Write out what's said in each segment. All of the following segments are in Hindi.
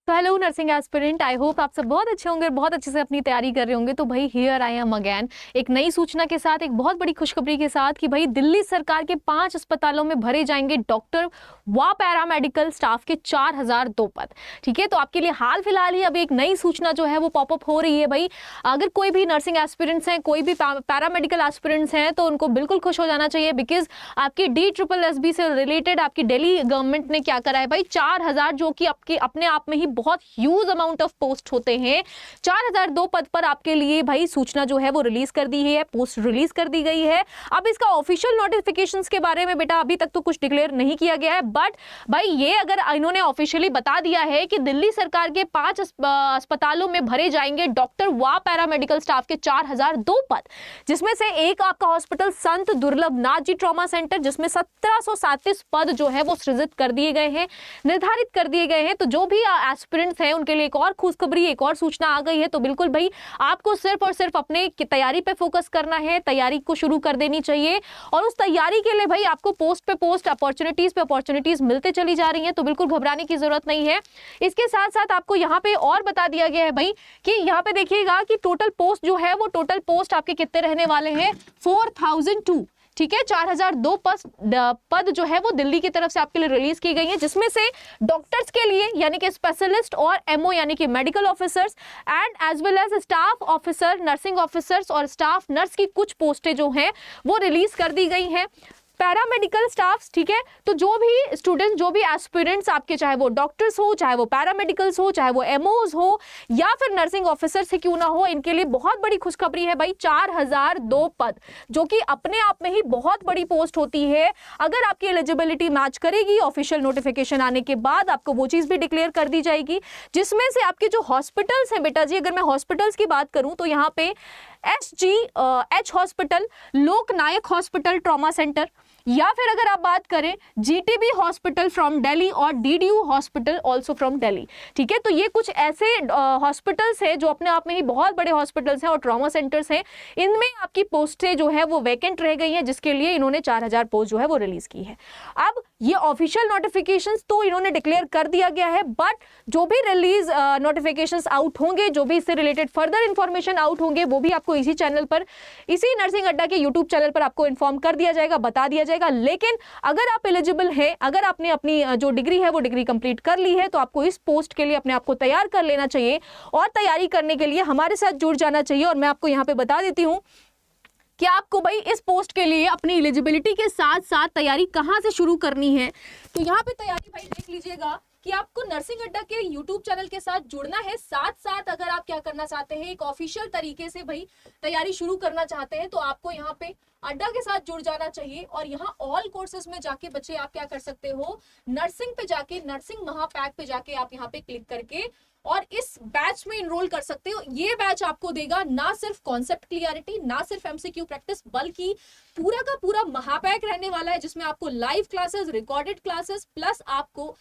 तो hello nursing aspirant, I hope आप सब बहुत अच्छे होंगे, बहुत अच्छे से अपनी तैयारी कर रहे होंगे। तो भाई हियर आई एम अगेन एक नई सूचना के साथ, एक बहुत बड़ी खुशखबरी के साथ कि भाई दिल्ली सरकार के 5 अस्पतालों में भरे जाएंगे डॉक्टर व पैरामेडिकल स्टाफ के 4002 पद। ठीक है, तो आपके लिए हाल फिलहाल ही अभी एक नई सूचना जो है वो पॉपअप हो रही है। भाई अगर कोई भी नर्सिंग एस्पिरेंट्स हैं, कोई भी पैरामेडिकल एस्पिरेंट्स हैं, तो उनको बिल्कुल खुश हो जाना चाहिए, बिकॉज आपकी DSSB से रिलेटेड आपकी दिल्ली गवर्नमेंट ने क्या करा है भाई, 4000 जो कि आपके अपने आप में ही बहुत ह्यूज अमाउंट ऑफ पोस्ट होते हैं, 4002 पद पर आपके लिए भाई सूचना जो है वो रिलीज कर दी है, पोस्ट रिलीज कर दी गई है। अब इसका ऑफिशियल नोटिफिकेशंस के बारे में बेटा अभी तक तो कुछ डिक्लेयर नहीं किया गया है, बट भाई ये अगर इन्होंने ऑफिशियली बता दिया है कि दिल्ली सरकार के 5 अस्पतालों में भरे जाएंगे डॉक्टर व पैरामेडिकल स्टाफ के 4002 पद, जिसमें से एक आपका हॉस्पिटल संत दुर्लभ नाथ जी ट्रॉमा सेंटर, जिसमें 1737 पद जो है वो सृजित कर दिए गए हैं, निर्धारित कर दिए गए हैं। तो जो भी एस्पिरेंट्स हैं उनके लिए एक और खुशखबरी, एक और सूचना आ गई है। तो बिल्कुल भाई आपको सिर्फ और सिर्फ अपने तैयारी पे फोकस करना है, तैयारी को शुरू कर देनी चाहिए, और उस तैयारी के लिए भाई आपको पोस्ट पे पोस्ट, अपॉर्चुनिटीज पे अपॉर्चुनिटीज मिलते चली जा रही हैं, तो बिल्कुल घबराने की जरूरत नहीं है। इसके साथ साथ आपको यहाँ पे और बता दिया गया है भाई कि यहाँ पे देखिएगा कि टोटल पोस्ट जो है वो टोटल पोस्ट आपके कितने रहने वाले हैं, 4002। ठीक है, 4002 पद जो है वो दिल्ली की तरफ से आपके लिए रिलीज की गई है, जिसमें से डॉक्टर्स के लिए यानी कि स्पेशलिस्ट और MO यानी कि medical officers and as well as staff officer, nursing officers और स्टाफ नर्स की कुछ पोस्टें जो हैं वो रिलीज कर दी गई हैं। पैरामेडिकल स्टाफ, ठीक है, तो जो भी स्टूडेंट, जो भी एस्पिरेंट्स आपके, चाहे वो डॉक्टर्स हो, चाहे वो पैरामेडिकल्स हो, चाहे वो MOs हो या फिर नर्सिंग ऑफिसर से क्यों ना हो, इनके लिए बहुत बड़ी खुशखबरी है भाई, 4002 पद, जो कि अपने आप में ही बहुत बड़ी पोस्ट होती है। अगर आपकी एलिजिबिलिटी मैच करेगी, ऑफिशियल नोटिफिकेशन आने के बाद आपको वो चीज भी डिक्लेयर कर दी जाएगी, जिसमें से आपके जो हॉस्पिटल्स हैं बेटा जी, अगर मैं हॉस्पिटल्स की बात करूं तो यहाँ पे SGH हॉस्पिटल, लोकनायक हॉस्पिटल ट्रॉमा सेंटर, या फिर अगर आप बात करें GTB हॉस्पिटल फ्रॉम दिल्ली और DDU hospital also from Delhi. ठीक है, तो ये कुछ ऐसे हॉस्पिटल्स हैं जो अपने आप में ही बहुत बड़े हॉस्पिटल्स हैं और ट्रॉमा सेंटर्स हैं, इनमें आपकी पोस्टें जो है वो वैकेंट रह गई हैं, जिसके लिए इन्होंने 4000 पोस्ट जो है वो रिलीज की है। अब ये ऑफिशियल नोटिफिकेशंस तो इन्होंने डिक्लेयर कर दिया गया है, बट जो भी रिलीज नोटिफिकेशंस आउट होंगे, जो भी इससे रिलेटेड फर्दर इंफॉर्मेशन आउट होंगे, वो भी आपको इसी चैनल पर, इसी नर्सिंग अड्डा के यूट्यूब चैनल पर आपको इन्फॉर्म कर दिया जाएगा, बता दिया जाएगा। लेकिन अगर आप एलिजिबल हैं, अगर आपने अपनी जो डिग्री है वो डिग्री कंप्लीट कर ली है, तो आपको इस पोस्ट के लिए अपने आप को तैयार कर लेना चाहिए, और तैयारी करने के लिए हमारे साथ जुड़ जाना चाहिए। और मैं आपको यहाँ पे बता देती हूँ कि आपको भाई इस पोस्ट के लिए अपनी एलिजिबिलिटी के साथ साथ तैयारी कहाँ से शुरू करनी है। तो यहाँ पे तैयारी भाई देख लीजिएगा कि आपको नर्सिंग अड्डा के YouTube चैनल के साथ जुड़ना है। साथ साथ अगर आप क्या करना चाहते हैं, एक ऑफिशियल तरीके से भाई तैयारी शुरू करना चाहते हैं, तो आपको यहाँ पे अड्डा के साथ जुड़ जाना चाहिए। और यहाँ ऑल कोर्सेज में जाके बच्चे आप क्या कर सकते हो, नर्सिंग पे जाके, नर्सिंग महापैक पे जाके आप यहाँ पे क्लिक करके और इस बैच में इनरोल कर सकते हो। ये बैच आपको देगा ना सिर्फ कॉन्सेप्ट क्लियरिटी, ना सिर्फ MCQ प्रैक्टिस, बल्कि पूरा का पूरा महापैक रहने वाला है, जिसमें आपको live classes, recorded classes, plus आपको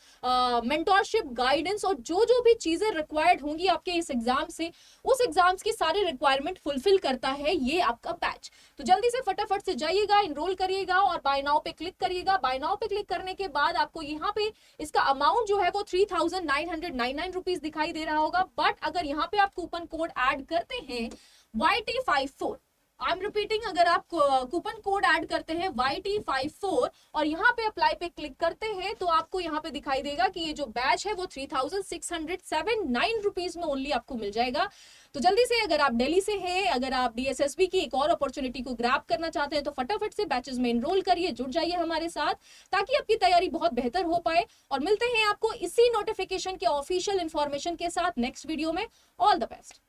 मेंटोरशिप, गाइडेंस और जो जो भी चीजें रिक्वायर्ड होंगी आपके इस एग्जाम से, उस एग्जाम्स की सारी रिक्वायरमेंट फुलफिल करता है ये आपका बैच। तो जल्दी से फटाफट से जाइएगा, इनरोल करिएगा और बाय नाउ पे क्लिक करिएगा। बाय नाउ पे क्लिक करने के बाद आपको यहाँ पे इसका अमाउंट जो है वो 3999 रुपीज दिखाई दे रहा होगा, बट अगर यहाँ पे आप कूपन कोड ऐड करते हैं YT54, आई एम रिपीटिंग, अगर आप कूपन कोड ऐड करते हैं YT54 और यहाँ पे अप्लाई पे क्लिक करते हैं, तो आपको यहाँ पे दिखाई देगा कि ये जो बैच है वो 3679 रुपीज में ओनली आपको मिल जाएगा। तो जल्दी से, अगर आप दिल्ली से हैं, अगर आप DSSB की एक और अपॉर्चुनिटी को ग्रैब करना चाहते हैं, तो फटाफट से बैचेस में एनरोल करिए, जुड़ जाइए हमारे साथ, ताकि आपकी तैयारी बहुत बेहतर हो पाए। और मिलते हैं आपको इसी नोटिफिकेशन के ऑफिशियल इंफॉर्मेशन के साथ नेक्स्ट वीडियो में। All the best.